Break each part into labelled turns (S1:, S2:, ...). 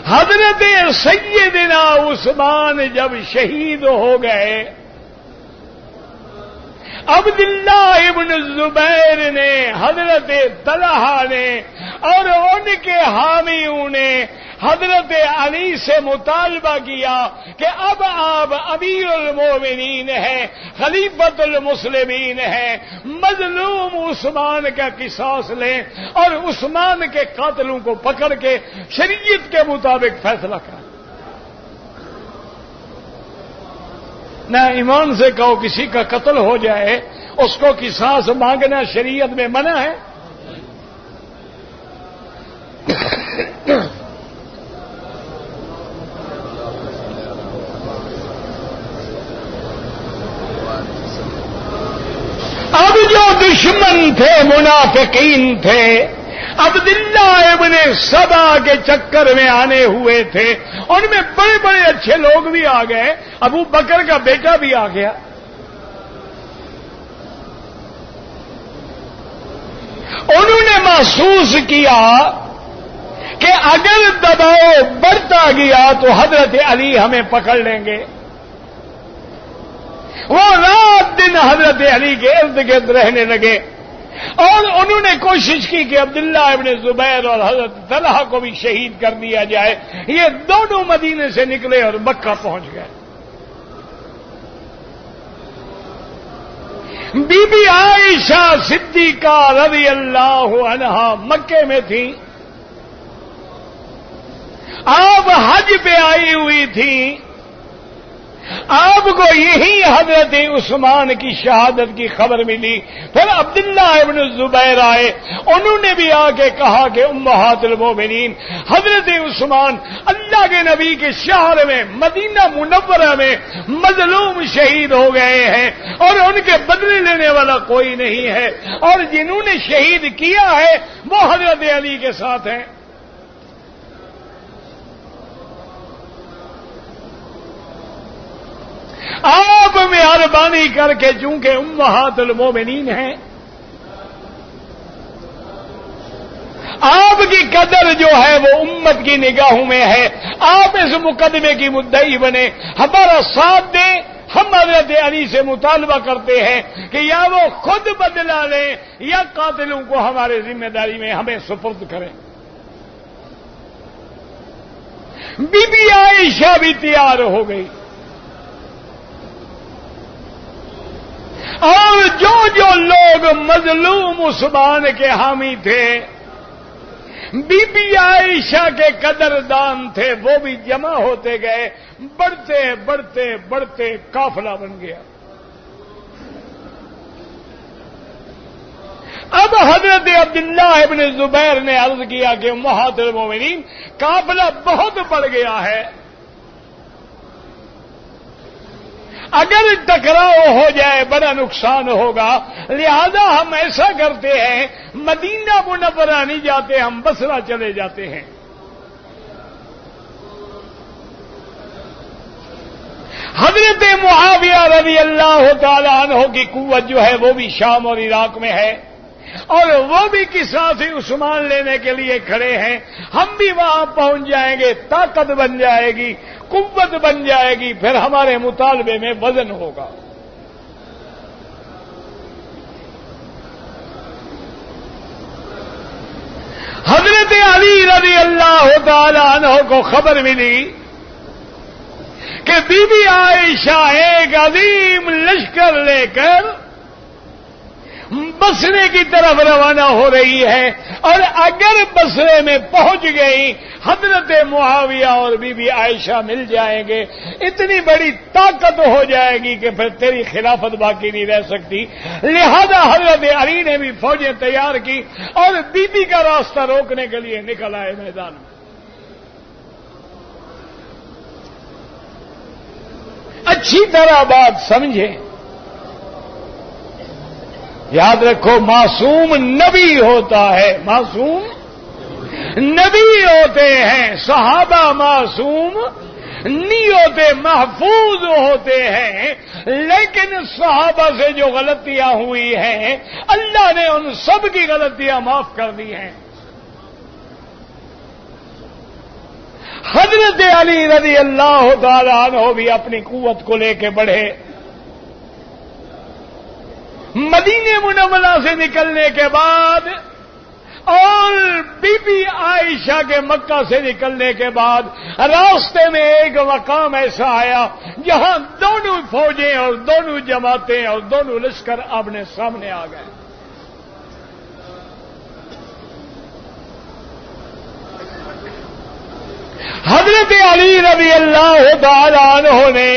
S1: حضرت سیدنا عثمان جب شہید ہو گئے، عبداللہ ابن الزبیر نے، حضرت طلحہ نے اور ان کے حامیوں نے حضرت علی سے مطالبہ کیا کہ اب آپ امیر المومنین ہیں، خلیفۃ المسلمین ہیں، مظلوم عثمان کا قصاص لیں اور عثمان کے قاتلوں کو پکڑ کے شریعت کے مطابق فیصلہ کریں۔ نہ ایمان سے کہو کسی کا قتل ہو جائے اس کو قصاص مانگنا شریعت میں منع ہے۔ اب جو دشمن تھے، منافقین تھے، عبداللہ ابن سبا کے چکر میں آنے ہوئے تھے، ان میں بڑے بڑے اچھے لوگ بھی آ گئے، ابو بکر کا بیٹا بھی آ گیا۔ انہوں نے محسوس کیا کہ اگر دباؤ بڑھتا گیا تو حضرت علی ہمیں پکڑ لیں گے۔ وہ رات دن حضرت علی کے ارد گرد رہنے لگے اور انہوں نے کوشش کی کہ عبداللہ ابن زبیر اور حضرت طلحہ کو بھی شہید کر دیا جائے۔ یہ دونوں مدینے سے نکلے اور مکہ پہنچ گئے۔ بی بی عائشہ صدیقہ رضی اللہ عنہا مکے میں تھی، آپ حج پہ آئی ہوئی تھی، آپ کو یہی حضرت عثمان کی شہادت کی خبر ملی۔ پھر عبداللہ ابن الزبیر آئے، انہوں نے بھی آ کے کہا کہ امہات المومنین حضرت عثمان اللہ کے نبی کے شہر میں مدینہ منورہ میں مظلوم شہید ہو گئے ہیں اور ان کے بدلے لینے والا کوئی نہیں ہے، اور جنہوں نے شہید کیا ہے وہ حضرت علی کے ساتھ ہیں۔ آپ مہربانی کر کے چونکہ امہات المومنین ہیں، آپ کی قدر جو ہے وہ امت کی نگاہوں میں ہے، آپ اس مقدمے کی مدعی بنے، ہمارا ساتھ دیں۔ ہم حضرت علی سے مطالبہ کرتے ہیں کہ یا وہ خود بدلہ لیں یا قاتلوں کو ہمارے ذمہ داری میں ہمیں سپرد کریں۔ بی بی عائشہ بھی تیار ہو گئی، اور جو جو لوگ مظلوم عثمان کے حامی تھے، بی بی عائشہ کے قدردان تھے، وہ بھی جمع ہوتے گئے، بڑھتے بڑھتے بڑھتے قافلہ بن گیا۔ اب حضرت عبداللہ ابن زبیر نے عرض کیا کہ امہات المومنین قافلہ بہت بڑھ گیا ہے، اگر ٹکراؤ ہو جائے بڑا نقصان ہوگا، لہذا ہم ایسا کرتے ہیں مدینہ منورہ نہیں جاتے، ہم بصرہ چلے جاتے ہیں۔ حضرت معاویہ رضی اللہ تعالی عنہ کی قوت جو ہے وہ بھی شام اور عراق میں ہے، اور وہ بھی قصاص عثمان لینے کے لیے کھڑے ہیں، ہم بھی وہاں پہنچ جائیں گے، طاقت بن جائے گی، قوت بن جائے گی، پھر ہمارے مطالبے میں وزن ہوگا۔ حضرت علی رضی اللہ تعالی عنہ کو خبر ملی کہ بی بی عائشہ ایک عظیم لشکر لے کر بصرے کی طرف روانہ ہو رہی ہے، اور اگر بصرے میں پہنچ گئی حضرت معاویہ اور بی بی عائشہ مل جائیں گے، اتنی بڑی طاقت ہو جائے گی کہ پھر تیری خلافت باقی نہیں رہ سکتی۔ لہذا حضرت علی نے بھی فوجیں تیار کی اور بی بی کا راستہ روکنے کے لیے نکل آئے میدان میں۔ اچھی طرح بات سمجھیں، یاد رکھو معصوم نبی ہوتا ہے، معصوم نبی ہوتے ہیں، صحابہ معصوم نہیں ہوتے، محفوظ ہوتے ہیں، لیکن صحابہ سے جو غلطیاں ہوئی ہیں اللہ نے ان سب کی غلطیاں معاف کر دی ہیں۔ حضرت علی رضی اللہ تعالیٰ عنہ بھی اپنی قوت کو لے کے بڑھے. مدینہ منورہ سے نکلنے کے بعد اور بی بی عائشہ کے مکہ سے نکلنے کے بعد راستے میں ایک مقام ایسا آیا جہاں دونوں فوجیں اور دونوں جماعتیں اور دونوں لشکر آمنے سامنے آ گئے. حضرت علی رضی اللہ تعالی عنہ نے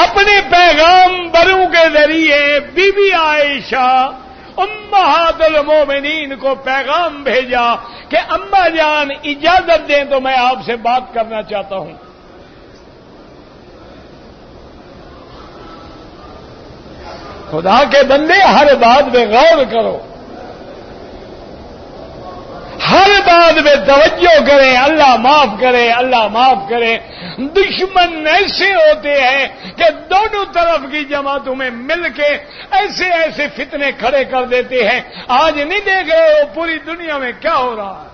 S1: اپنے پیغام بروں کے ذریعے بی بی عائشہ امہات المومنین کو پیغام بھیجا کہ اماں جان اجازت دیں تو میں آپ سے بات کرنا چاہتا ہوں. خدا کے بندے ہر بات پہ غور کرو، ہر بات میں توجہ کریں. اللہ معاف کرے، اللہ معاف کرے. دشمن ایسے ہوتے ہیں کہ دونوں طرف کی جماعتوں میں مل کے ایسے ایسے فتنے کھڑے کر دیتے ہیں. آج نہیں دیکھ رہے ہو پوری دنیا میں کیا ہو رہا ہے؟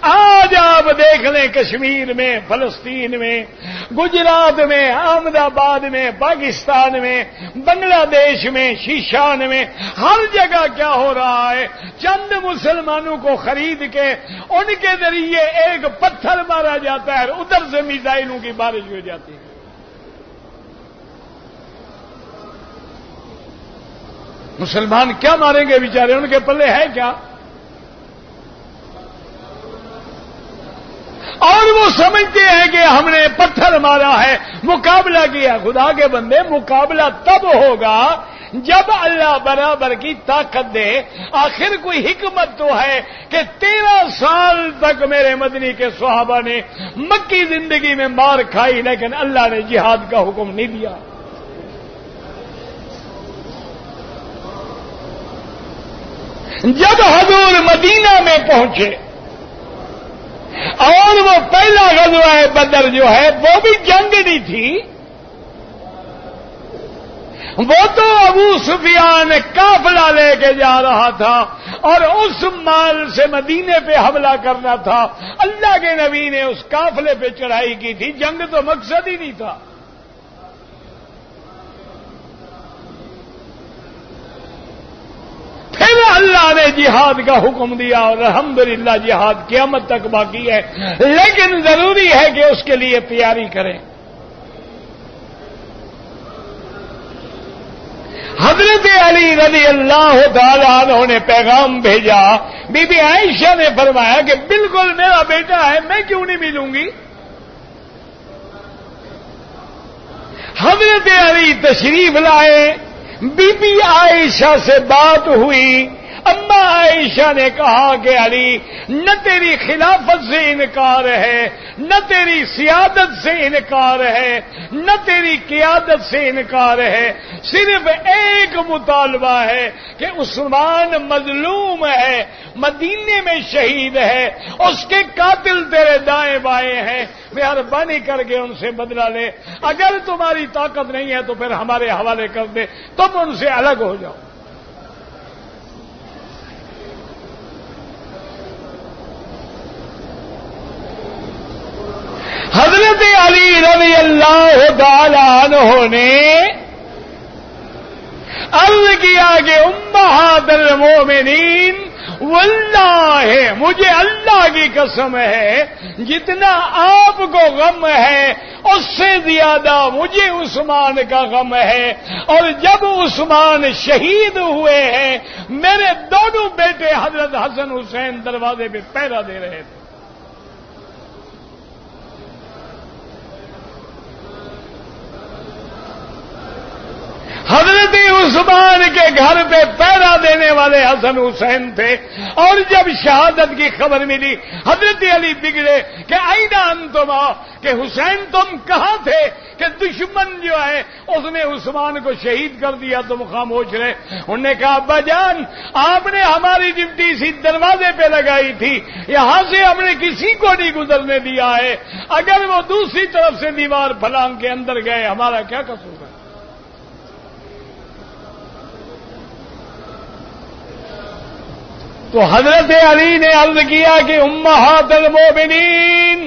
S1: آج آپ دیکھ لیں کشمیر میں، فلسطین میں، گجرات میں، احمد آباد میں، پاکستان میں، بنگلہ دیش میں، شیشان میں، ہر جگہ کیا ہو رہا ہے؟ چند مسلمانوں کو خرید کے ان کے ذریعے ایک پتھر مارا جاتا ہے اور ادھر سے میزائلوں کی بارش ہو جاتی ہے. مسلمان کیا ماریں گے بیچارے؟ ان کے پلے ہے کیا؟ اور وہ سمجھتے ہیں کہ ہم نے پتھر مارا ہے، مقابلہ کیا. خدا کے بندے مقابلہ تب ہوگا جب اللہ برابر کی طاقت دے. آخر کوئی حکمت تو ہے کہ 13 سال تک میرے مدنی کے صحابہ نے مکی زندگی میں مار کھائی لیکن اللہ نے جہاد کا حکم نہیں دیا. جب حضور مدینہ میں پہنچے اور وہ پہلا غزوہ بدر جو ہے وہ بھی جنگ نہیں تھی، وہ تو ابو سفیان قافلہ لے کے جا رہا تھا اور اس مال سے مدینے پہ حملہ کرنا تھا. اللہ کے نبی نے اس قافلے پہ چڑھائی کی تھی، جنگ تو مقصد ہی نہیں تھا. پھر اللہ نے جہاد کا حکم دیا اور الحمدللہ جہاد قیامت تک باقی ہے، لیکن ضروری ہے کہ اس کے لیے تیاری کریں. حضرت علی رضی اللہ تعالی عنہ نے پیغام بھیجا. بی بی عائشہ نے فرمایا کہ بالکل میرا بیٹا ہے، میں کیوں نہیں ملوں گی؟ حضرت علی تشریف لائے، بی بی عائشہ سے بات ہوئی. اما عائشہ نے کہا کہ علی نہ تیری خلافت سے انکار ہے، نہ تیری سیادت سے انکار ہے، نہ تیری قیادت سے انکار ہے، صرف ایک مطالبہ ہے کہ عثمان مظلوم ہے، مدینے میں شہید ہے، اس کے قاتل تیرے دائیں بائیں ہیں، مہربانی کر کے ان سے بدلہ لے. اگر تمہاری طاقت نہیں ہے تو پھر ہمارے حوالے کر دے، تم ان سے الگ ہو جاؤ. حضرت علی رضی اللہ تعالی عنہ نے عرض کیا کہ امہات المومنین واللہ مجھے اللہ کی قسم ہے جتنا آپ کو غم ہے اس سے زیادہ مجھے عثمان کا غم ہے. اور جب عثمان شہید ہوئے ہیں میرے دونوں بیٹے حضرت حسن حسین دروازے پہ پہرا دے رہے تھے. حضرت عثمان کے گھر پہ پہرا دینے والے حسن حسین تھے. اور جب شہادت کی خبر ملی حضرت علی بگڑے کہ آئینہ انتما، کہ حسین تم کہاں تھے کہ دشمن جو ہے اس نے عثمان کو شہید کر دیا، تم خاموش رہے. انہوں نے کہا ابا جان آپ نے ہماری ڈیوٹی سی دروازے پہ لگائی تھی، یہاں سے ہم نے کسی کو نہیں گزرنے دیا ہے، اگر وہ دوسری طرف سے دیوار پھلانگ کے اندر گئے ہمارا کیا قصور ہے؟ تو حضرت علی نے عرض کیا کہ امہات المومنین،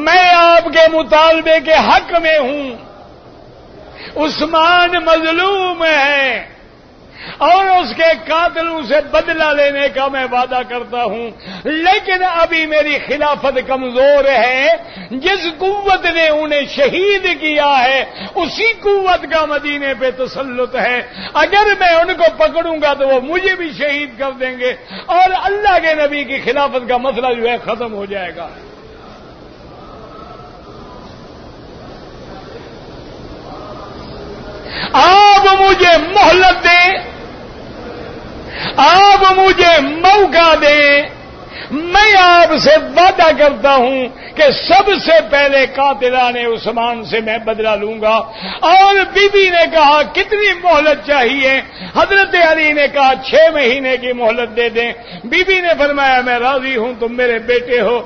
S1: میں آپ کے مطالبے کے حق میں ہوں، عثمان مظلوم ہے اور اس کے قاتلوں سے بدلہ لینے کا میں وعدہ کرتا ہوں، لیکن ابھی میری خلافت کمزور ہے، جس قوت نے انہیں شہید کیا ہے اسی قوت کا مدینے پہ تسلط ہے، اگر میں ان کو پکڑوں گا تو وہ مجھے بھی شہید کر دیں گے اور اللہ کے نبی کی خلافت کا مسئلہ جو ہے ختم ہو جائے گا۔ آپ مجھے مہلت دیں، آپ مجھے موقع دیں، میں آپ سے وعدہ کرتا ہوں کہ سب سے پہلے قاتلان عثمان سے میں بدلہ لوں گا۔ اور بی بی نے کہا کتنی مہلت چاہیے؟ حضرت علی نے کہا 6 مہینے کی مہلت دے دیں۔ بی بی نے فرمایا میں راضی ہوں، تم میرے بیٹے ہو۔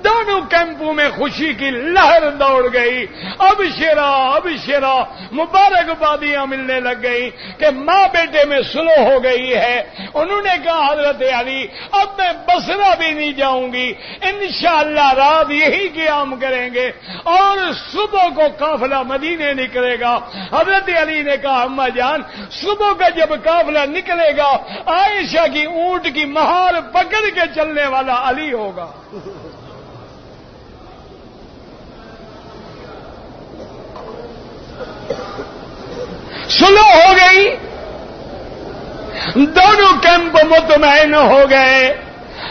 S1: دونوں کیمپوں میں خوشی کی لہر دوڑ گئی، اب شرا مبارکبادیاں ملنے لگ گئی کہ ماں بیٹے میں سلو ہو گئی ہے۔ انہوں نے کہا حضرت علی اب میں بصرہ بھی نہیں جاؤں گی، انشاءاللہ رات یہی قیام کریں گے اور صبح کو قافلہ مدینے نکلے گا۔ حضرت علی نے کہا اماں جان، صبح کا جب قافلہ نکلے گا عائشہ کی اونٹ کی مہار پکڑ کے چلنے والا علی ہوگا۔ سلو ہو گئی، دونوں کیمپ مطمئن ہو گئے،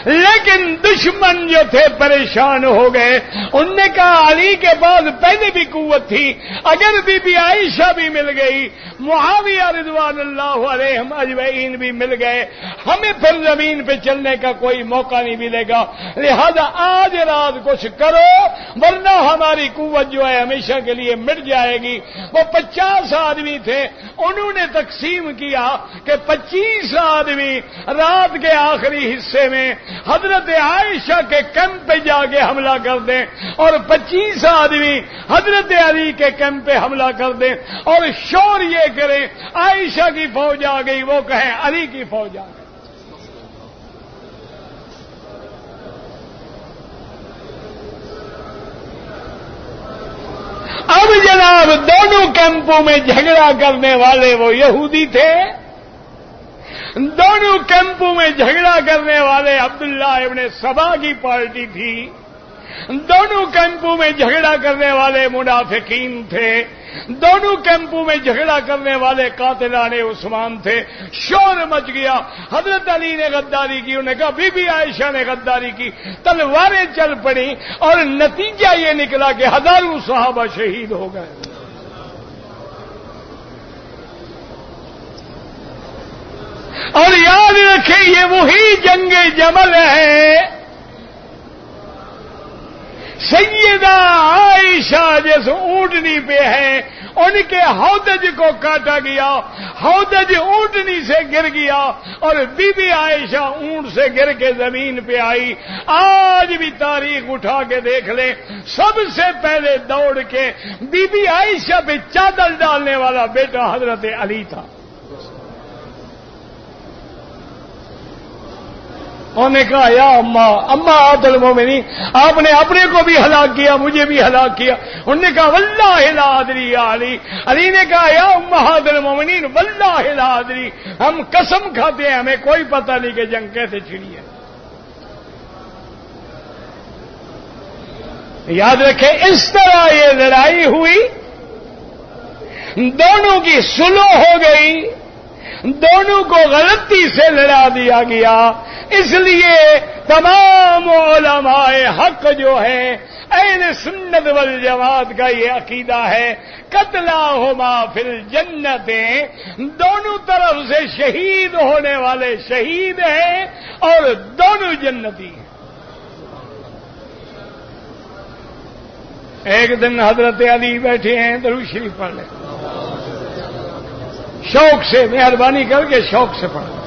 S1: لیکن دشمن جو تھے پریشان ہو گئے۔ انہوں نے کہا علی کے پاس پہلے بھی قوت تھی، اگر بی بی عائشہ بھی مل گئی، معاویہ رضوان اللہ علیہم اجمعین بھی مل گئے، ہمیں پھر زمین پہ چلنے کا کوئی موقع نہیں ملے گا، لہذا آج رات کچھ کرو ورنہ ہماری قوت جو ہے ہمیشہ کے لیے مٹ جائے گی۔ وہ 50 آدمی تھے، انہوں نے تقسیم کیا کہ 25 آدمی رات کے آخری حصے میں حضرت عائشہ کے کیمپ پہ جا کے حملہ کر دیں اور 25 آدمی حضرت علی کے کیمپ پہ حملہ کر دیں، اور شور یہ کریں عائشہ کی فوج آ گئی، وہ کہیں علی کی فوج آ گئی۔ اب جناب دونوں کیمپوں میں جھگڑا کرنے والے وہ یہودی تھے، دونوں کیمپوں میں جھگڑا کرنے والے عبداللہ ابن سبا کی پارٹی تھی، دونوں کیمپوں میں جھگڑا کرنے والے منافقین تھے، دونوں کیمپوں میں جھگڑا کرنے والے قاتلان عثمان تھے۔ شور مچ گیا، حضرت علی نے غداری کی، انہوں نے کہا بی بی عائشہ نے غداری کی، تلواریں چل پڑی اور نتیجہ یہ نکلا کہ ہزاروں صحابہ شہید ہو گئے۔ اور یاد رکھیں یہ وہی جنگ جمل ہے، سیدہ عائشہ جس اونٹنی پہ ہے ان کے ہودج کو کاٹا گیا، ہودج اونٹنی سے گر گیا اور بی بی عائشہ اونٹ سے گر کے زمین پہ آئی۔ آج بھی تاریخ اٹھا کے دیکھ لیں، سب سے پہلے دوڑ کے بی بی عائشہ پہ چادر ڈالنے والا بیٹا حضرت علی تھا۔ انہوں نے کہا یا اما آت المومنین، آپ نے اپنے کو بھی ہلاک کیا، مجھے بھی ہلاک کیا۔ انہوں نے کہا واللہ لا ادری یا علی، علی نے کہا یا امہات المومنین واللہ لا ادری، ہم قسم کھاتے ہیں ہمیں کوئی پتہ نہیں کہ جنگ کیسے چھڑی ہے۔ یاد رکھیں اس طرح یہ لڑائی ہوئی، دونوں کی صلح ہو گئی، دونوں کو غلطی سے لڑا دیا گیا۔ اس لیے تمام علماء حق جو ہیں اہل سنت والجماعت کا یہ عقیدہ ہے قتلاہما فی الجنت، دونوں طرف سے شہید ہونے والے شہید ہیں اور دونوں جنتی ہیں۔ ایک دن حضرت علی بیٹھے ہیں، درود شریف پڑھ لیں، شوق سے مہربانی کر کے شوق سے پڑھ لیں۔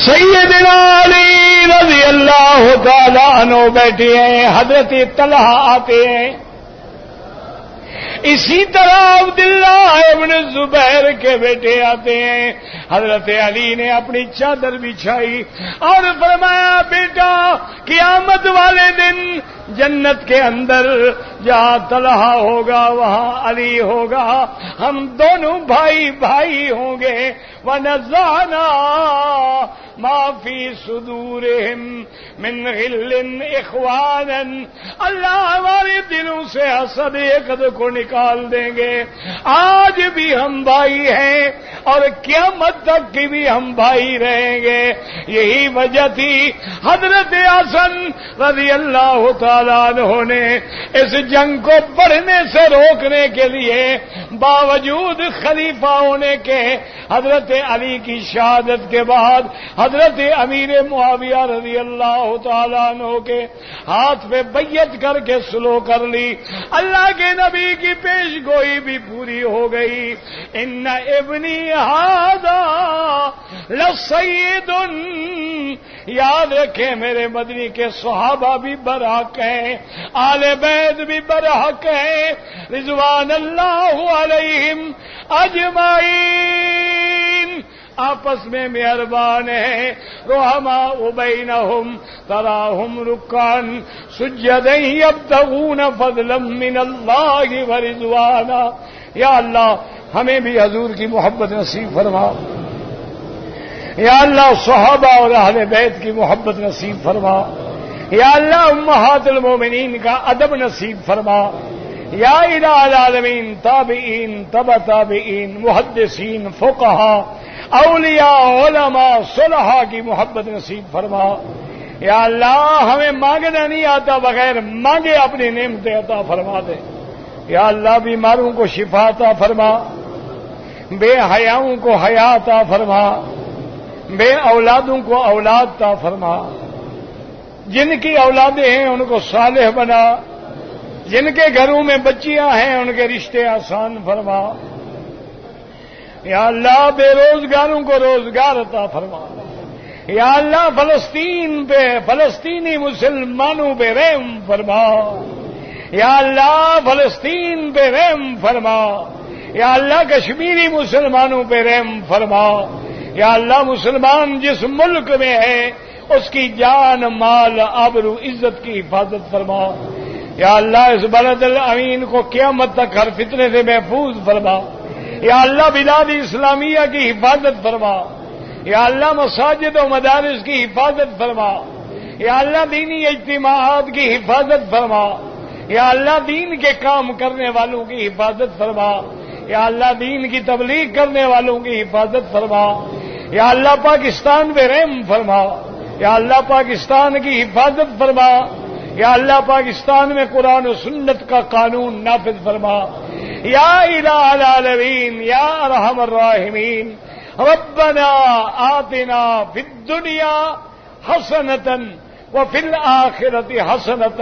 S1: سیدنا علی رضی اللہ تعالیٰ عنہ وہ بیٹھے ہیں، حضرت طلحہ آتے ہیں، اسی طرح عبداللہ ابن زبیر کے بیٹے آتے ہیں، حضرت علی نے اپنی چادر بچھائی اور فرمایا بیٹا قیامت والے دن جنت کے اندر جہاں طلحہ ہوگا وہاں علی ہوگا، ہم دونوں بھائی بھائی ہوں گے، وَنَزَعْنَا مَا فِي صُدُورِهِمْ مِنْ غِلٍّ إِخْوَانًا، اللہ ہمارے دلوں سے حسد حقد کو نکال دیں گے، آج بھی ہم بھائی ہیں اور قیامت تک کی بھی ہم بھائی رہیں گے۔ یہی وجہ تھی حضرت حسن رضی اللہ تعالیٰ عنہ نے اس جنگ کو بڑھنے سے روکنے کے لیے باوجود خلیفہ ہونے کے حضرت علی کی شہادت کے بعد حضرت امیر معاویہ رضی اللہ تعالیٰ عنہ کے ہاتھ پہ بیعت کر کے سلو کر لی۔ اللہ کے نبی کی پیش گوئی بھی پوری ہو گئی، ان ابنی ھذا لسید، یاد رکھیں میرے مدنی کے صحابہ بھی برحق ہیں، آل بیت بھی برحق ہیں، رضوان اللہ علیہم اجمعین، آپس میں مہربان ہیں، رحماء بینہم تراہم رکعا سجدا یبتغون فضلا من اللہ ورضوانا۔ یا اللہ ہمیں بھی حضور کی محبت نصیب فرما، یا اللہ صحابہ اور اہل بیت کی محبت نصیب فرما، یا اللہ امہات المومنین کا ادب نصیب فرما، یا الہ العالمین تابعین تبع تابعین محدثین فقہا اولیاء علماء صلحاء کی محبت نصیب فرما۔ یا اللہ ہمیں مانگنا نہیں آتا، بغیر مانگے اپنی نعمتیں عطا فرما دے۔ یا اللہ بیماروں کو شفا عطا فرما، بے حیاؤں کو حیا عطا فرما، بے اولادوں کو اولاد عطا فرما، جن کی اولادیں ہیں ان کو صالح بنا، جن کے گھروں میں بچیاں ہیں ان کے رشتے آسان فرما۔ یا اللہ بے روزگاروں کو روزگار عطا فرما۔ یا اللہ فلسطین پہ فلسطینی مسلمانوں پہ رحم فرما۔ یا اللہ فلسطین پہ رحم فرما۔ یا اللہ کشمیری مسلمانوں پہ رحم فرما۔ یا اللہ مسلمان جس ملک میں ہے اس کی جان مال آبرو عزت کی حفاظت فرما۔ یا اللہ اس بلد الامین کو قیامت تک ہر فتنے سے محفوظ فرما۔ یا اللہ بلاد اسلامیہ کی حفاظت فرما۔ یا اللہ مساجد و مدارس کی حفاظت فرما۔ یا اللہ دینی اجتماعات کی حفاظت فرما۔ یا اللہ دین کے کام کرنے والوں کی حفاظت فرما۔ یا اللہ دین کی تبلیغ کرنے والوں کی حفاظت فرما۔ یا اللہ پاکستان پہ رحم فرما۔ یا اللہ پاکستان کی حفاظت فرما۔ یا اللہ پاکستان میں قرآن و سنت کا قانون نافذ فرما۔ یا الہ العالمین یا ارحم الراحمین، ربنا آتنا فی الدنیا حسنۃ وفی الآخرۃ حسنۃ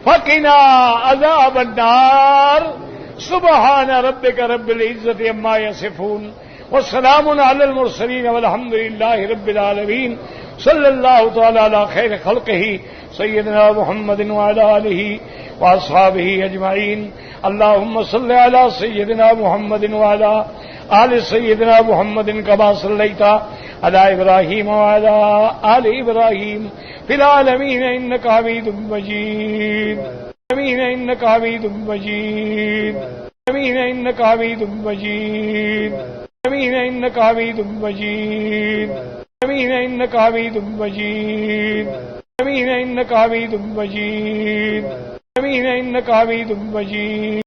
S1: وقنا عذاب النار، سبحان ربک رب العزۃ عما یصفون وسلام علی المرسلین والحمد للہ رب العالمین، صلی اللہ تعالی علی خیر خلقہ سیدنا محمد وعلی آلہ واصحابہ اجمعین۔ اللہم صل علی سیدنا محمد وعلی آل سیدنا محمد کما صلیت علی ابراہیم وعلی آل ابراہیم فی العالمین انک حمید مجید، انک حمید مجید، انک حمید مجید، انک حمید مجید، انک حمید مجید، انک حمید مجید، انک حمید مجید۔